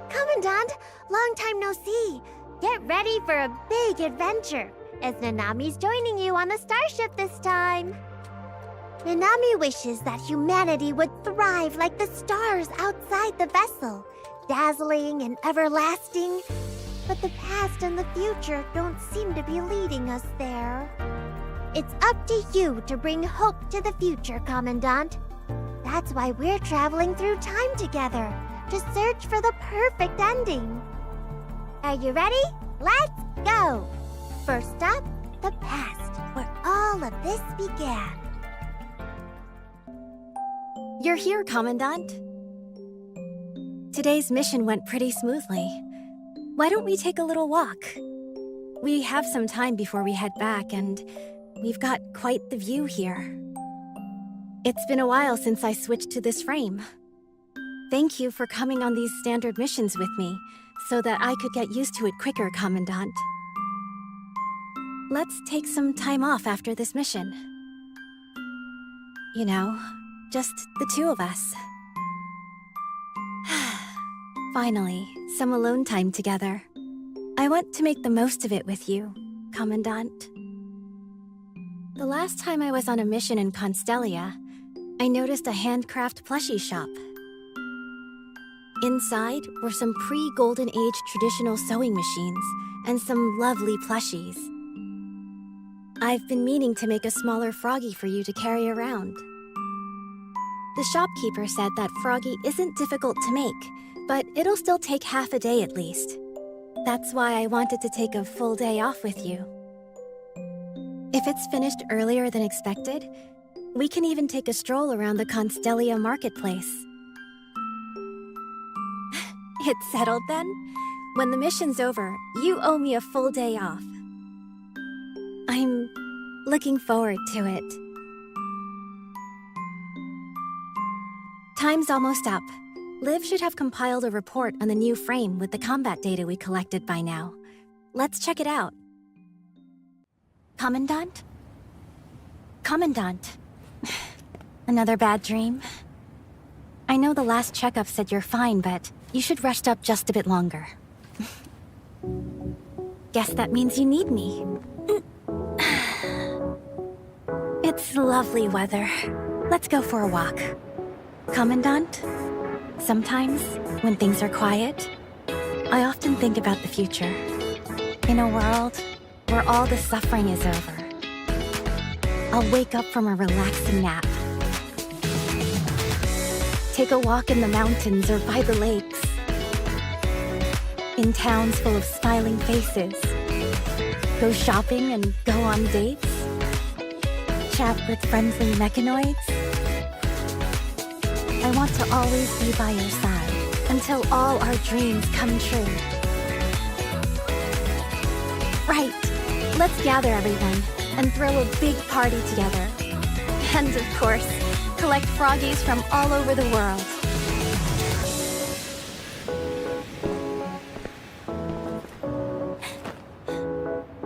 Commandant, long time no see. Get ready for a big adventure, as Nanami's joining you on the starship this time. Nanami wishes that humanity would thrive like the stars outside the vessel, dazzling and everlasting. But the past and the future don't seem to be leading us there. It's up to you to bring hope to the future, Commandant. That's why we're traveling through time together, to search for the perfect ending. Are you ready? Let's go! First up, the past, where all of this began. You're here, Commandant. Today's mission went pretty smoothly. Why don't we take a little walk? We have some time before we head back, and we've got quite the view here. It's been a while since I switched to this frame. Thank you for coming on these standard missions with me, so that I could get used to it quicker, Commandant. Let's take some time off after this mission. You know, just the two of us. Finally, some alone time together. I want to make the most of it with you, Commandant. The last time I was on a mission in Constellia, I noticed a handcraft plushie shop. Inside were some pre-Golden Age traditional sewing machines and some lovely plushies. I've been meaning to make a smaller Froggy for you to carry around. The shopkeeper said that Froggy isn't difficult to make, but it'll still take half a day at least. That's why I wanted to take a full day off with you. If it's finished earlier than expected, we can even take a stroll around the Constellia marketplace. It's settled then? When the mission's over, you owe me a full day off. I'm looking forward to it. Time's almost up. Liv should have compiled a report on the new frame with the combat data we collected by now. Let's check it out. Commandant? Commandant. Another bad dream? I know the last checkup said you're fine, but you should rest up just a bit longer. Guess that means you need me. It's lovely weather. Let's go for a walk. Commandant, sometimes, when things are quiet, I often think about the future. In a world where all the suffering is over, I'll wake up from a relaxing nap. Take a walk in the mountains or by the lakes. In towns full of smiling faces. Go shopping and go on dates. Chat with friendly mechanoids. I want to always be by your side until all our dreams come true. Right, let's gather everyone and throw a big party together. And of course, collect froggies from all over the world.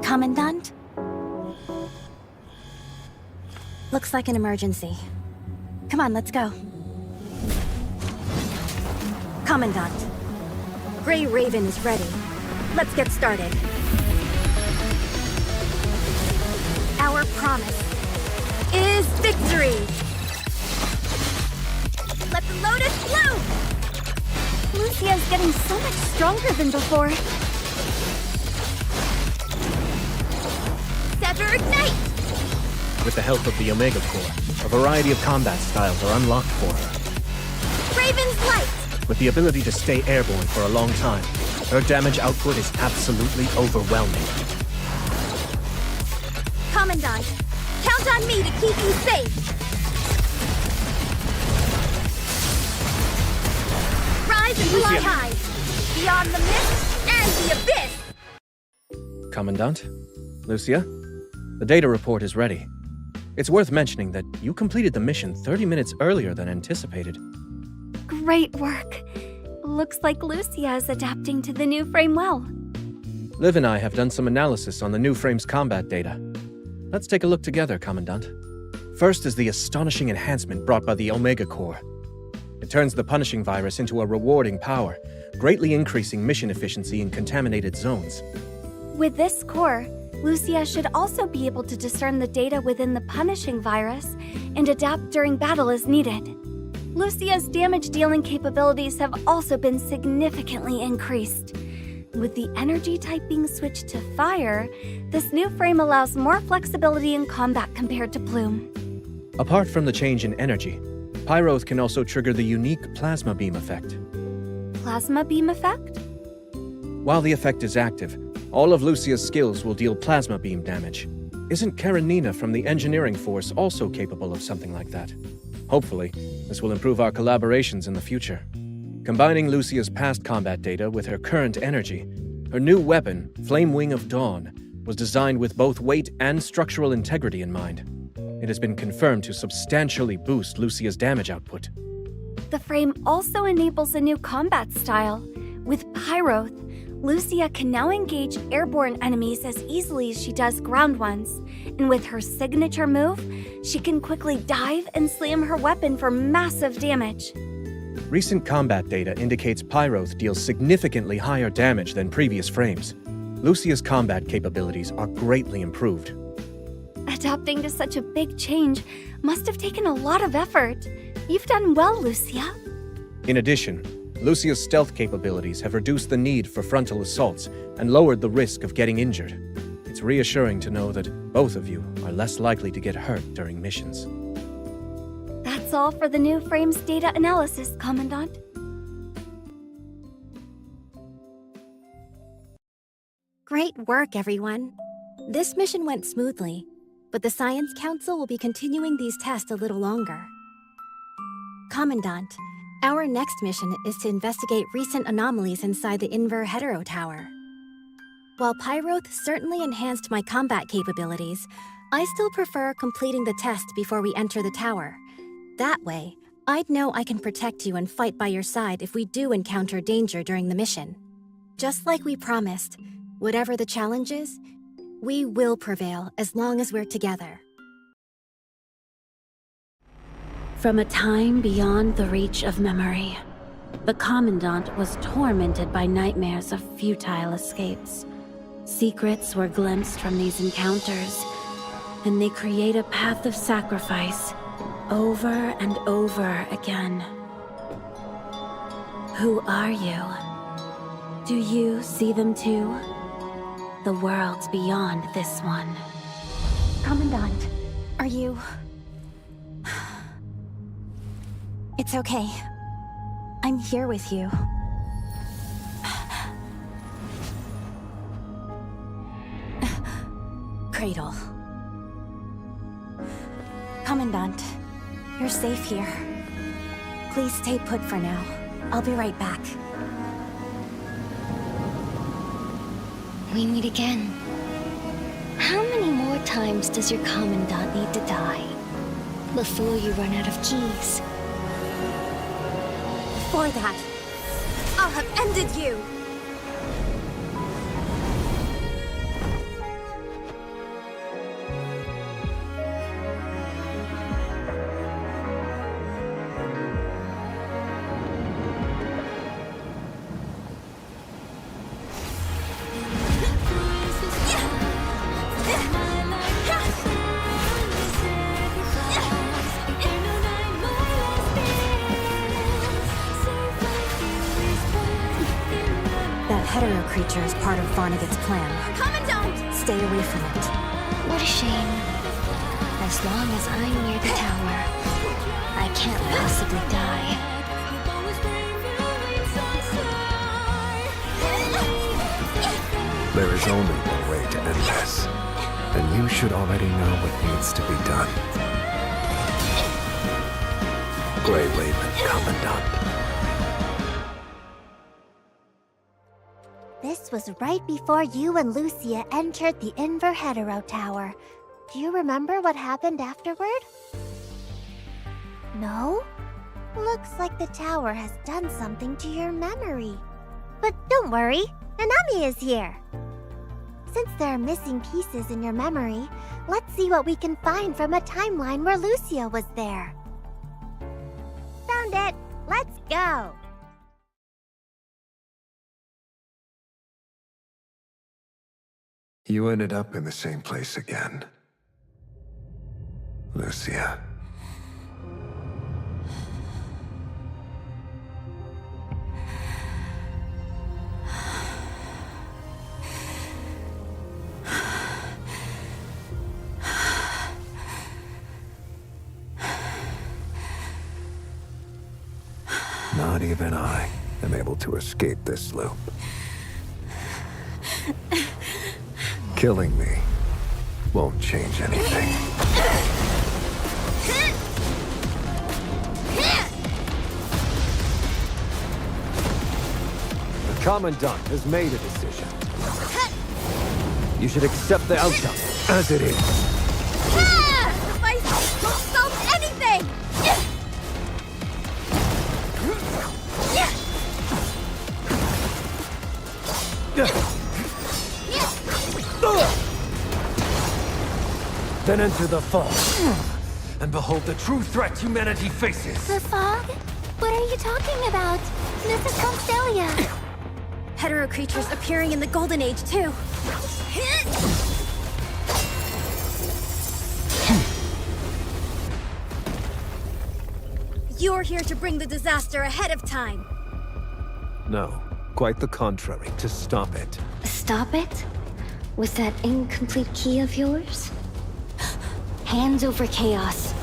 Commandant? Looks like an emergency. Come on, let's go. Commandant, Gray Raven is ready. Let's get started. Our promise is victory! Let the lotus bloom! Lucia's getting so much stronger than before. Sever ignite! With the help of the Omega Core, a variety of combat styles are unlocked for her. Raven's light! With the ability to stay airborne for a long time, her damage output is absolutely overwhelming. Commandant, count on me to keep you safe! Rise and fly Lucia. high! Beyond the mist and the abyss! Commandant? Lucia? The data report is ready. It's worth mentioning that you completed the mission 30 minutes earlier than anticipated. Great work. Looks like Lucia is adapting to the new frame well. Liv and I have done some analysis on the new frame's combat data. Let's take a look together, Commandant. First is the astonishing enhancement brought by the Omega Core. It turns the punishing virus into a rewarding power, greatly increasing mission efficiency in contaminated zones. With this core, Lucia should also be able to discern the data within the punishing virus and adapt during battle as needed. Lucia's damage-dealing capabilities have also been significantly increased. With the energy type being switched to fire, this new frame allows more flexibility in combat compared to Plume. Apart from the change in energy, Pyroth can also trigger the unique plasma beam effect. Plasma beam effect? While the effect is active, all of Lucia's skills will deal plasma beam damage. Isn't Karenina from the engineering force also capable of something like that? Hopefully, this will improve our collaborations in the future. Combining Lucia's past combat data with her current energy, her new weapon, Flame Wing of Dawn, was designed with both weight and structural integrity in mind. It has been confirmed to substantially boost Lucia's damage output. The frame also enables a new combat style. With Pyroth, Lucia can now engage airborne enemies as easily as she does ground ones, and with her signature move, she can quickly dive and slam her weapon for massive damage. Recent combat data indicates Pyroth deals significantly higher damage than previous frames. Lucia's combat capabilities are greatly improved. Adapting to such a big change must have taken a lot of effort. You've done well, Lucia. In addition, Lucia's stealth capabilities have reduced the need for frontal assaults and lowered the risk of getting injured. It's reassuring to know that both of you are less likely to get hurt during missions. That's all for the new frame's data analysis, Commandant. Great work, everyone. This mission went smoothly, but the Science Council will be continuing these tests a little longer. Commandant, our next mission is to investigate recent anomalies inside the Inver Hetero Tower. While Pyroth certainly enhanced my combat capabilities, I still prefer completing the test before we enter the tower. That way, I'd know I can protect you and fight by your side if we do encounter danger during the mission. Just like we promised, whatever the challenge is, we will prevail as long as we're together. From a time beyond the reach of memory, the Commandant was tormented by nightmares of futile escapes. Secrets were glimpsed from these encounters, and they create a path of sacrifice over and over again. Who are you? Do you see them too? The worlds beyond this one. Commandant, Are you... It's okay. I'm here with you. Cradle. Commandant, you're safe here. Please stay put for now. I'll be right back. We meet again. How many more times does your Commandant need to die before you run out of keys? For that, I'll have ended you! That hetero creature is part of Vonnegut's plan. Commandant! Stay away from it. What a shame. As long as I'm near the tower, I can't possibly die. There is only one way to end this, and you should already know what needs to be done. Gray Raven, Commandant. This was right before you and Lucia entered the Inver Hetero Tower. Do you remember what happened afterward? No? Looks like the tower has done something to your memory. But don't worry, Nanami is here. Since there are missing pieces in your memory, let's see what we can find from a timeline where Lucia was there. Found it! Let's go! You ended up in the same place again. Lucia. Not even I am able to escape this loop. Killing me won't change anything. The Commandant has made a decision. You should accept the outcome as it is. Sacrifice won't solve anything! Then enter the fog, and behold the true threat humanity faces. The fog? What are you talking about? This is Constelia. Hetero creatures appearing in the Golden Age, too. You're here to bring the disaster ahead of time. No, quite the contrary, to stop it. Stop it? With that incomplete key of yours? Hands over chaos.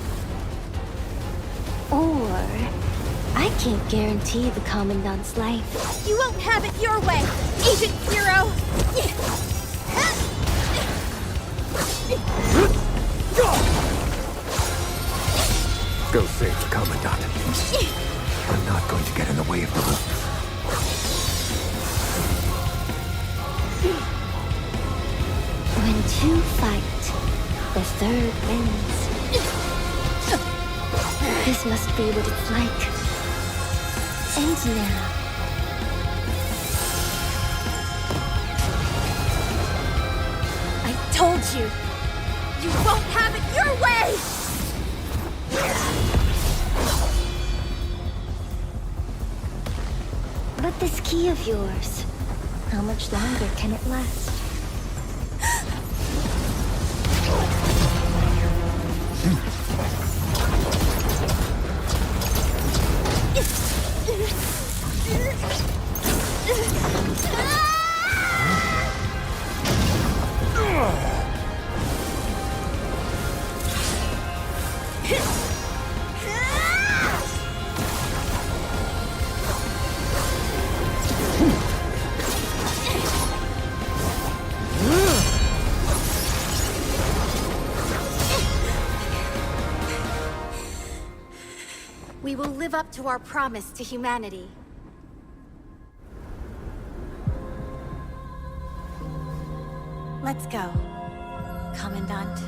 Or I can't guarantee the Commandant's life. You won't have it your way, Agent Zero! Go save the Commandant. I'm not going to get in the way of the loop. When two fight, the third wins. This must be what it's like. And now, I told you! You won't have it your way! This key of yours, how much longer can it last? We will live up to our promise to humanity. Let's go, Commandant.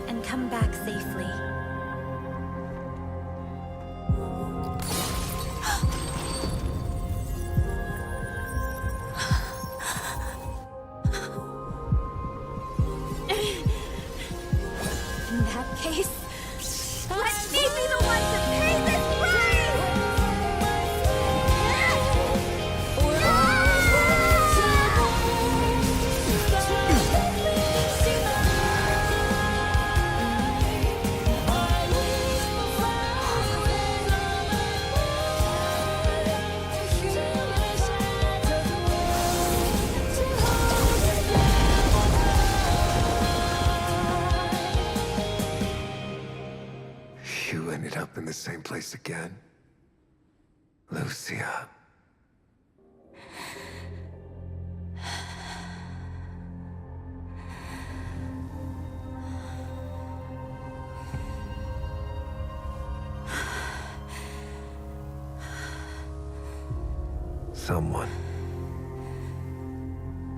And come back safely. In that case, let me be the one to pay this price! You ended up in the same place again, Lucia. Someone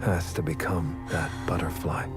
has to become that butterfly.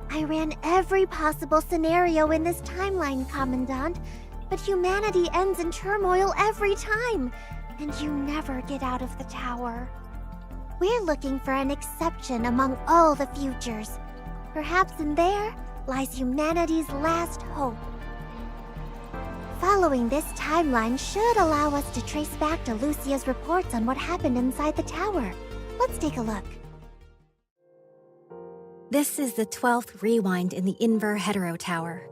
I ran every possible scenario in this timeline, Commandant, but humanity ends in turmoil every time, and you never get out of the tower. We're looking for an exception among all the futures. Perhaps in there lies humanity's last hope. Following this timeline should allow us to trace back to Lucia's reports on what happened inside the tower. Let's take a look. This is the 12th rewind in the Inver Hetero Tower.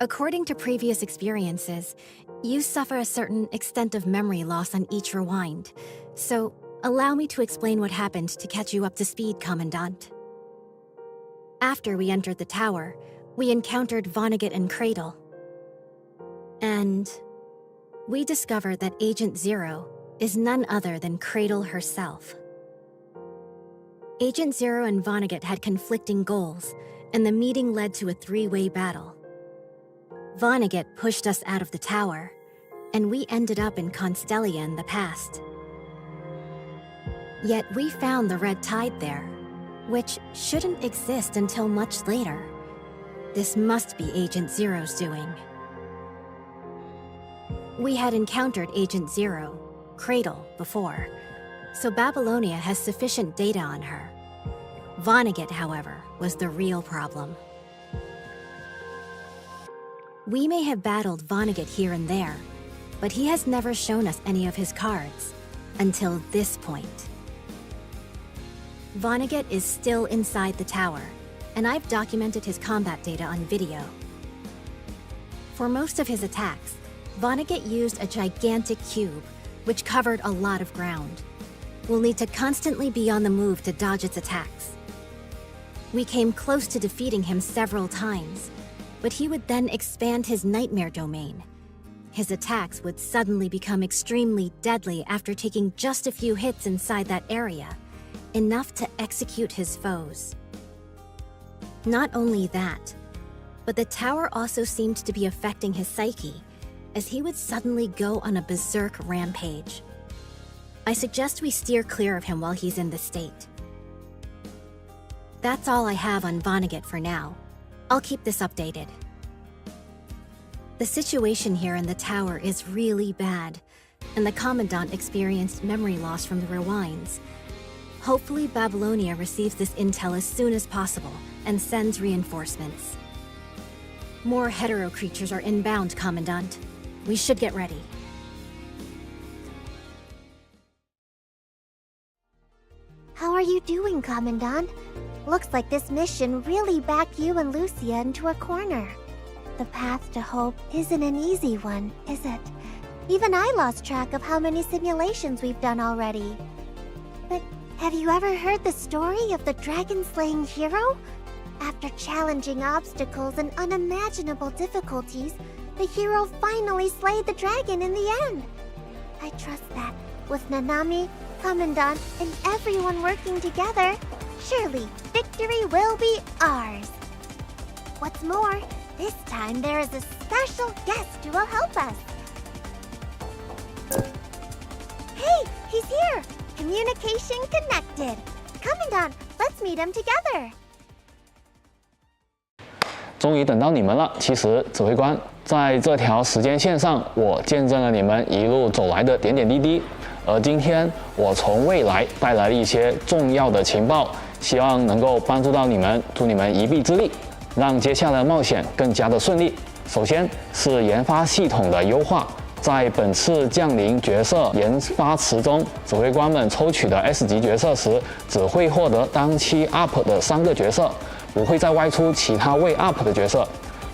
According to previous experiences, you suffer a certain extent of memory loss on each rewind. So, allow me to explain what happened to catch you up to speed, Commandant. After we entered the tower, we encountered Vonnegut and Cradle. And we discovered that Agent Zero is none other than Cradle herself. Agent Zero and Vonnegut had conflicting goals, and the meeting led to a three-way battle. Vonnegut pushed us out of the tower, and we ended up in Constellia in the past. Yet we found the red tide there, which shouldn't exist until much later. This must be Agent Zero's doing. We had encountered Agent Zero, Cradle, before, so Babylonia has sufficient data on her. Vonnegut, however, was the real problem. We may have battled Vonnegut here and there, but he has never shown us any of his cards, until this point. Vonnegut is still inside the tower, and I've documented his combat data on video. For most of his attacks, Vonnegut used a gigantic cube, which covered a lot of ground. We'll need to constantly be on the move to dodge its attacks. We came close to defeating him several times, but he would then expand his nightmare domain. his attacks would suddenly become extremely deadly after taking just a few hits inside that area, enough to execute his foes. Not only that, but the tower also seemed to be affecting his psyche, as he would suddenly go on a berserk rampage. I suggest we steer clear of him while he's in this state. That's all I have on Vonnegut for now. I'll keep this updated. The situation here in the tower is really bad, and the Commandant experienced memory loss from the rewinds. Hopefully Babylonia receives this intel as soon as possible and sends reinforcements. More hetero creatures are inbound, Commandant. We should get ready. How are you doing, Commandant? Looks like this mission really backed you and Lucia into a corner. The path to hope isn't an easy one, is it? Even I lost track of how many simulations we've done already. But have you ever heard the story of the dragon-slaying hero? After challenging obstacles and unimaginable difficulties, the hero finally slayed the dragon in the end. I trust that, with Nanami, Commandant, and everyone working together, surely victory will be ours. What's more, this time there is a special guest who will help us. Hey, he's here! Communication connected. Commandant, let's meet him together. 终于等到你们了。其实，指挥官，在这条时间线上，我见证了你们一路走来的点点滴滴。而今天，我从未来带来了一些重要的情报，希望能够帮助到你们，助你们一臂之力，让接下来的冒险更加的顺利。首先是研发系统的优化。 在本次降临角色研发池中，指挥官们抽取的 S 级角色时，只会获得当期 UP 的3个角色，不会再外出其他未 UP 的角色。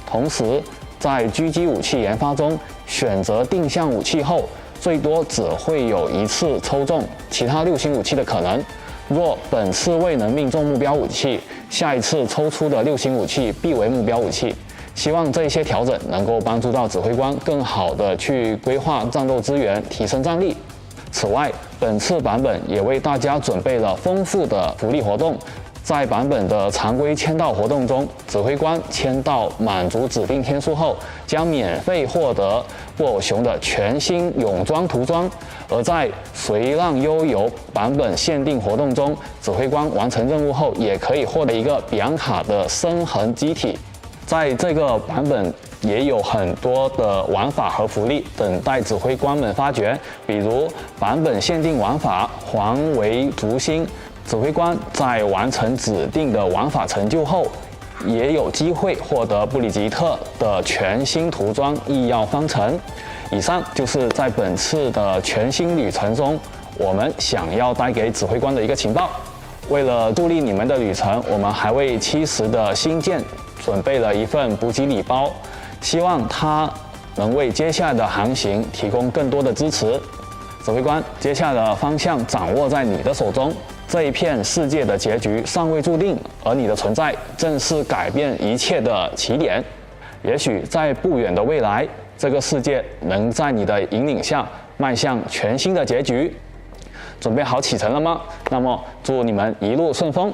同时，在狙击武器研发中，选择定向武器后，最多只会有1次抽中其他6星武器的可能。若本次未能命中目标武器，下一次抽出的6星武器必为目标武器。 希望这些调整能够帮助到指挥官更好地去规划战斗资源，提升战力。此外，本次版本也为大家准备了丰富的福利活动。在版本的常规签到活动中，指挥官签到满足指定天数后，将免费获得布偶熊的全新泳装涂装；而在随浪悠游版本限定活动中，指挥官完成任务后，也可以获得一个比昂卡的深痕机体。 在这个版本也有很多的玩法和福利等待指挥官们发掘，比如版本限定玩法“环为逐星”，指挥官在完成指定的玩法成就后，也有机会获得布里吉特的全新涂装异耀方程。以上就是在本次的全新旅程中，我们想要带给指挥官的一个情报。为了助力你们的旅程，我们还为70的新舰 准备了一份补给礼包，希望它能为接下来的航行提供更多的支持。指挥官，接下来的方向掌握在你的手中。这一片世界的结局尚未注定，而你的存在正是改变一切的起点。也许在不远的未来，这个世界能在你的引领下迈向全新的结局。准备好启程了吗？那么祝你们一路顺风。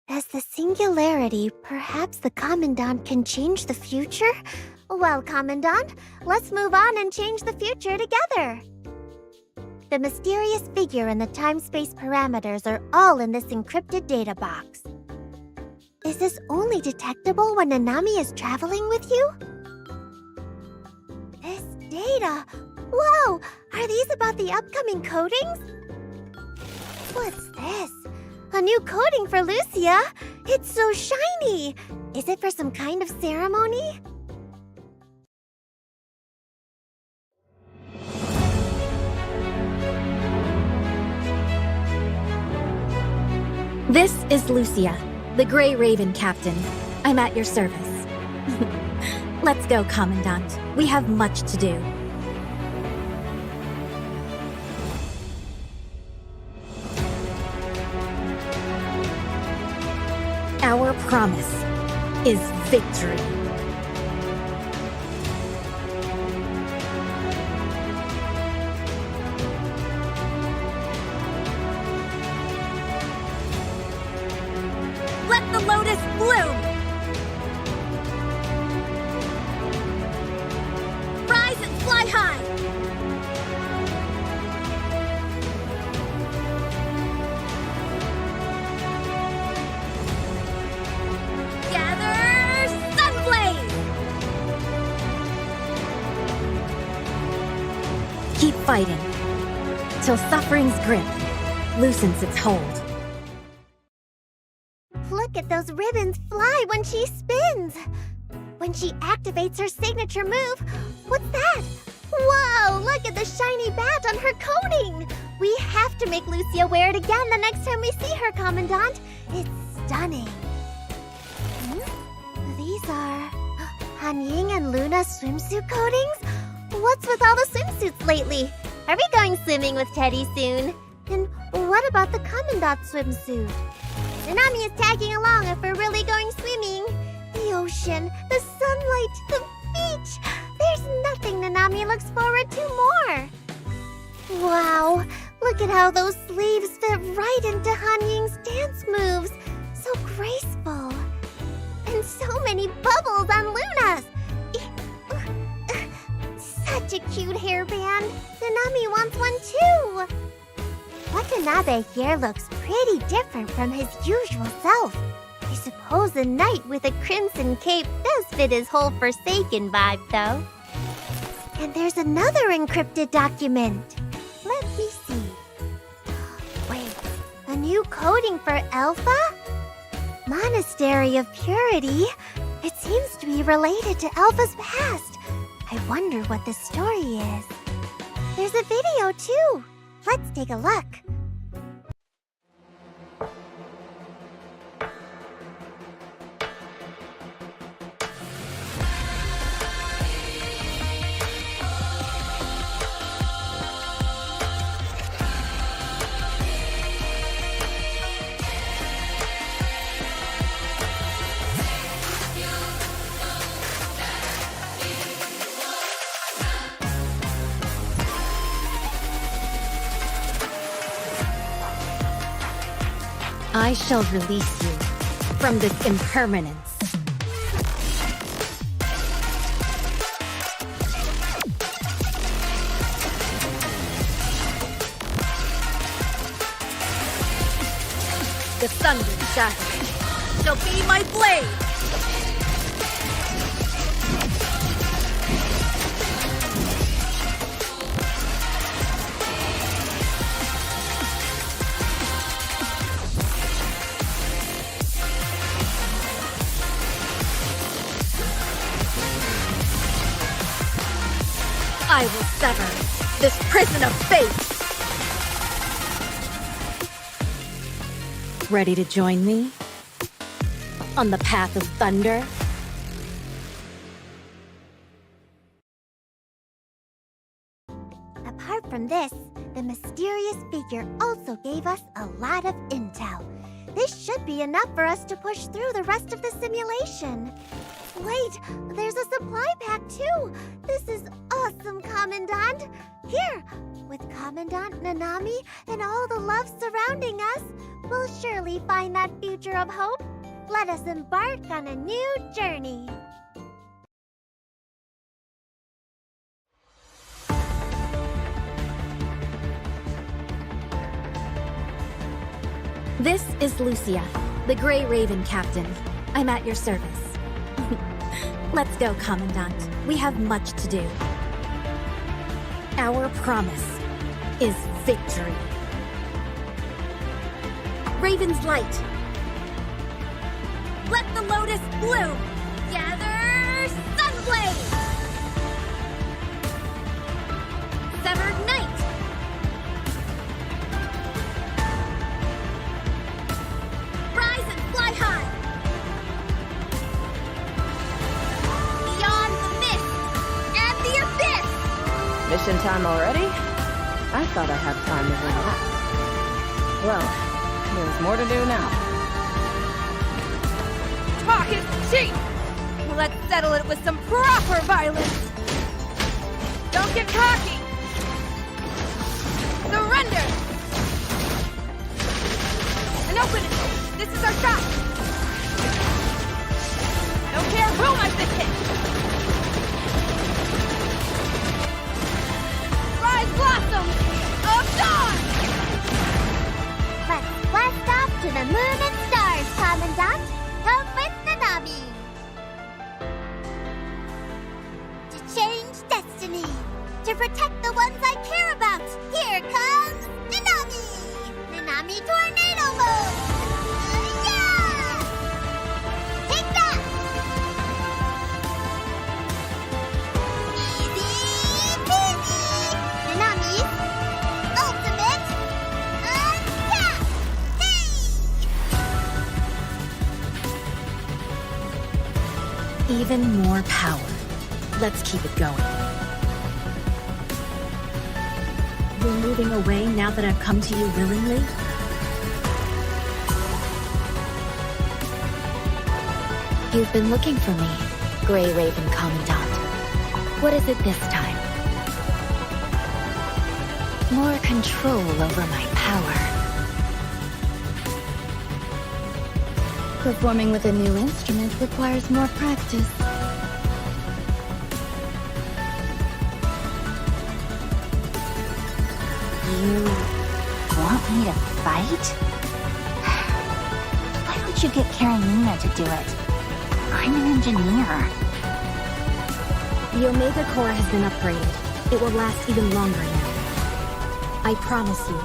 As the singularity, perhaps the Commandant can change the future? Well, Commandant, let's move on and change the future together. The mysterious figure and the time-space parameters are all in this encrypted data box. Is this only detectable when Nanami is traveling with you? This data! Whoa! Are these about the upcoming coatings? What's this? A new coating for Lucia? It's so shiny! Is it for some kind of ceremony? This is Lucia, the Gray Raven captain. I'm at your service. Let's go, Commandant. We have much to do. Our promise is victory. fighting, till suffering's grip loosens its hold. Look at those ribbons fly when she spins! When she activates her signature move, what's that? Whoa, look at the shiny badge on her coating! We have to make Lucia wear it again the next time we see her, Commandant. It's stunning. These are Han Ying and Luna swimsuit coatings? What's with all the swimsuits lately? Are we going swimming with Teddy soon? And what about the Commandant swimsuit? Nanami is tagging along if we're really going swimming. The ocean, the sunlight, the beach. There's nothing Nanami looks forward to more. Wow, look at how those sleeves fit right into Han Ying's dance moves. So graceful. And so many bubbles on Luna's. Such a cute hairband. Nanami wants one too. Watanabe here looks pretty different from his usual self. I suppose a knight with a crimson cape does fit his whole Forsaken vibe, though. And there's another encrypted document. Let me see. Wait, a new coding for Alpha? Monastery of Purity? It seems to be related to Alpha's past. I wonder what the story is. There's a video, too. Let's take a look. I shall release you from this impermanence. The thunder shattering shall be my blade! I will sever this prison of fate! Ready to join me on the path of thunder? Apart from this, the mysterious figure also gave us a lot of intel. This should be enough for us to push through the rest of the simulation. Wait, there's a supply pack too! This is awesome, Commandant! Here, with Commandant Nanami and all the love surrounding us, we'll surely find that future of hope. Let us embark on a new journey. This is Lucia, the Gray Raven captain. I'm at your service. Let's go, Commandant. We have much to do. Our promise is victory. Raven's light. Let the lotus bloom. Gather sunblaze. Severed night. Rise and fly high. Beyond the mist and the abyss. Mission time already? I thought I had time to relax. Well, there's more to do now. Talk is cheap! Let's settle it with some proper violence! Don't get cocky! Surrender! And open it! This is our shot! I don't care who I've been hit! Rise blossoms of dawn! Let's blast off to the moon and stars, Commandant! Come with Nanami! To change destiny! To to protect the ones I care about. Here comes Nanami! Nanami Tornado Mode! Yeah! Take that! Easy peasy! Nanami's ultimate attack! Hey! Even more power. Let's keep it going. You're moving away now that I've come to you willingly? You've been looking for me, Gray Raven Commandant. What is it this time? More control over my power. Performing with a new instrument requires more practice. You want me to fight? Why don't you get Karenina to do it? I'm an engineer. The Omega Core has been upgraded. It will last even longer now. I promise you,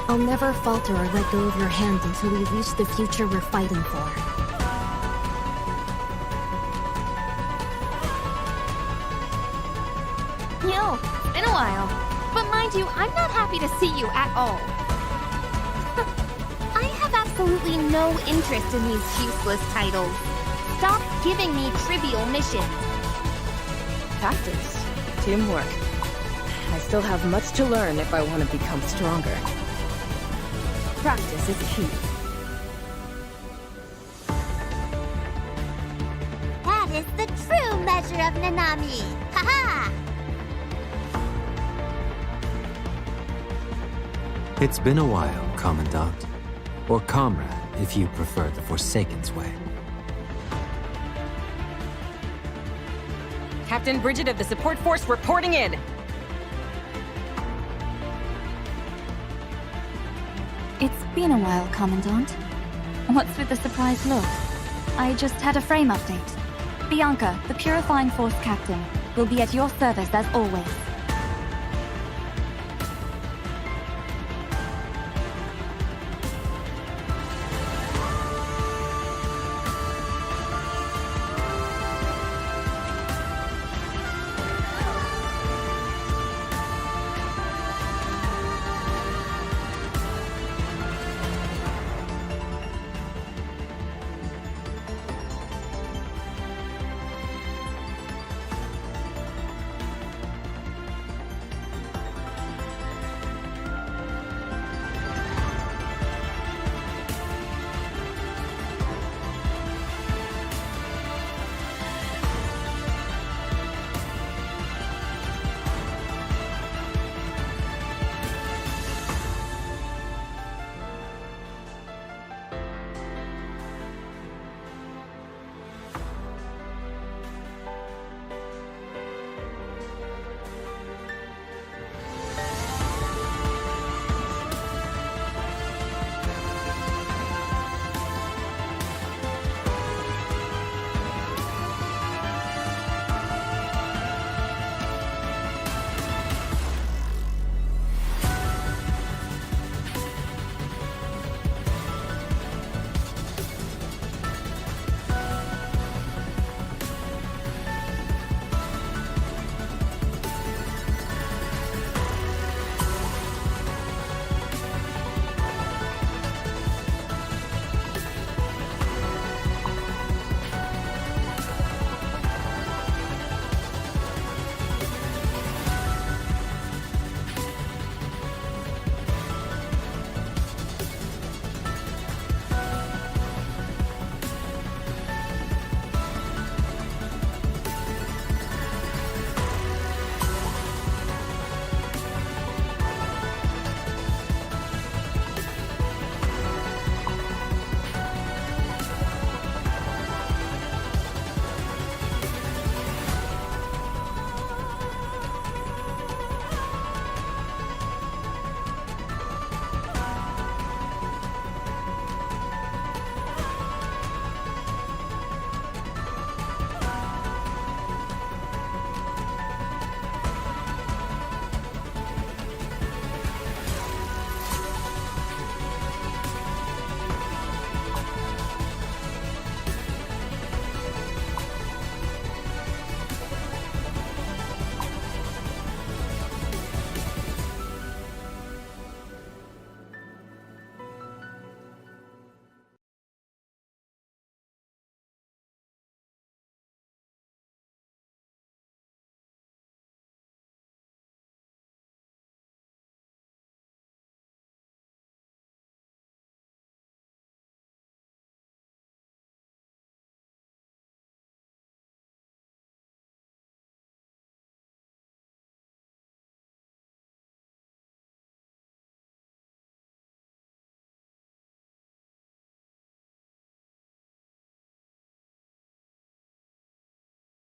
I'll never falter or let go of your hand until we reach the future we're fighting for. Yo, it's been a while. But mind you, I'm not happy to see you at all. I have absolutely no interest in these useless titles. Stop giving me trivial missions. Tactics. Teamwork. I still have much to learn if I want to become stronger. Practice is key. That is the true measure of Nanami. Haha! It's been a while, Commandant. Or Comrade, if you prefer the Forsaken's way. Captain Bridget of the support force reporting in! It's been a while, Commandant. What's with the surprised look? I just had a frame update. Bianca, the Purifying Force Captain, will be at your service as always.